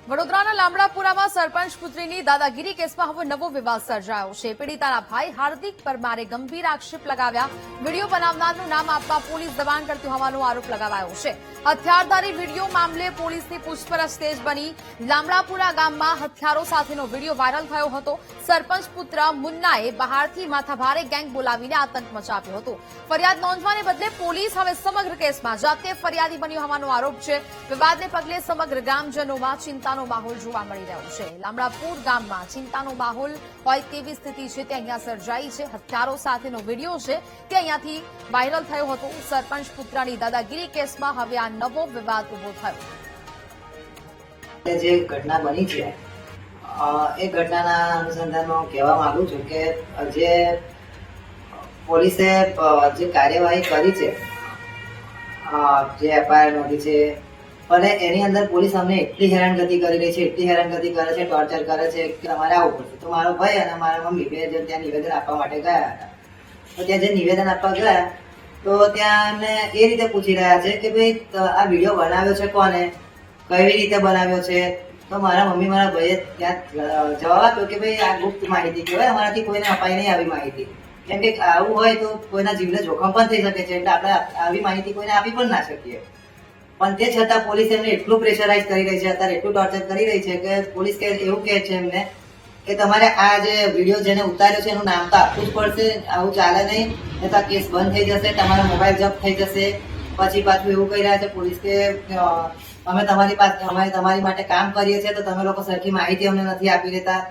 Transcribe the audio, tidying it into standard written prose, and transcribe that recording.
વડોદરાના લામડાપુરામાં સરપંચ પુત્રીની દાદાગીરી કેસમાં હવે નવો વિવાદ સર્જાયો છે. પીડિતાના ભાઈ હાર્દિક પરમારે ગંભીર આક્ષેપ લગાવ્યા. વિડીયો બનાવનારનું નામ આપવા પોલીસ દબાણ કરતી હોવાનો આરોપ લગાવાયો છે. હથિયારધારી વિડીયો મામલે પોલીસની પૂછપરછ તેજ બની. લામડાપુરા ગામમાં હથિયારો સાથેનો વિડીયો વાયરલ થયો હતો. સરપંચ પુત્ર મુન્નાએ બહારથી માથાભારે ગેંગ બોલાવીને આતંક મચાવ્યો હતો. ફરિયાદ નોંધવાને બદલે પોલીસ હવે સમગ્ર કેસમાં જાતે ફરિયાદી બની હોવાનો આરોપ છે. વિવાદને પગલે સમગ્ર ગ્રામજનોમાં ચિંતાનો માહોલ જોવા મળી રહ્યો છે. લામડાપુર ગામમાં ચિંતાનો માહોલ હોય તેવી સ્થિતિ છે તે અહીંયા સર્જાઈ છે. હથિયારો સાથેનો વિડીયો છે તે અહીંયાથી વાયરલ થયો હતો. સરપંચ પુત્રની દાદાગીરી કેસમાં હવે આ નવો વિવાદ ઉભો થયો. જે ઘટના બની છે એ ઘટનાના અનુસંધાનમાં કહેવા માંગુ છું કે જે પોલીસે જે કાર્યવાહી કરી છે, જે એફઆઈઆર નોંધી છે, અને એની અંદર પોલીસ અમને એટલી હેરાનગતિ કરી રહી છે, એટલી હેરાનગતિ કરે છે, ટોર્ચર કરે છે કે તમારે આવવું પડશે. તો મારો ભાઈ અને મારા મમ્મી બે જણ ત્યાં નિવેદન આપવા માટે ગયા હતા. તો ત્યાં જે નિવેદન આપવા ગયા તો ત્યાં અમને એ રીતે પૂછી રહ્યા છે કે ભાઈ આ વિડીયો બનાવ્યો છે કોને, કેવી રીતે બનાવ્યો છે. તો મારા મમ્મી મારા ભાઈએ ત્યાં જવાબ આપ્યો કે ભાઈ આ ગુપ્ત માહિતી કહેવાય, અમારાથી કોઈને અપાઈ નહીં આવી માહિતી. કેમ કે આવું હોય તો કોઈના જીવને જોખમ પણ થઈ શકે છે, એટલે આપણે આવી માહિતી કોઈને આપી પણ ના શકીએ. પણ તે છતાં પોલીસ એમને એટલું પ્રેશરાઇઝ કરી રહી છે, અત્યારે એટલું ટોર્ચર કરી રહી છે કે પોલીસ એવું કહે છે એમને કે તમારે આ જે વિડીયો જેને ઉતાર્યો છે એનું નામ તો આપવું જ પડશે, આવું ચાલે નહીં, નહીં તો આ કેસ બંધ થઈ જશે, તમારો મોબાઈલ જપ્ત થઈ જશે. પછી પાછું એવું કહી રહ્યા છે પોલીસ કે અમે તમારી માટે કામ કરીએ છીએ તો તમે લોકો સરખી માહિતી અમને નથી આપી દેતા.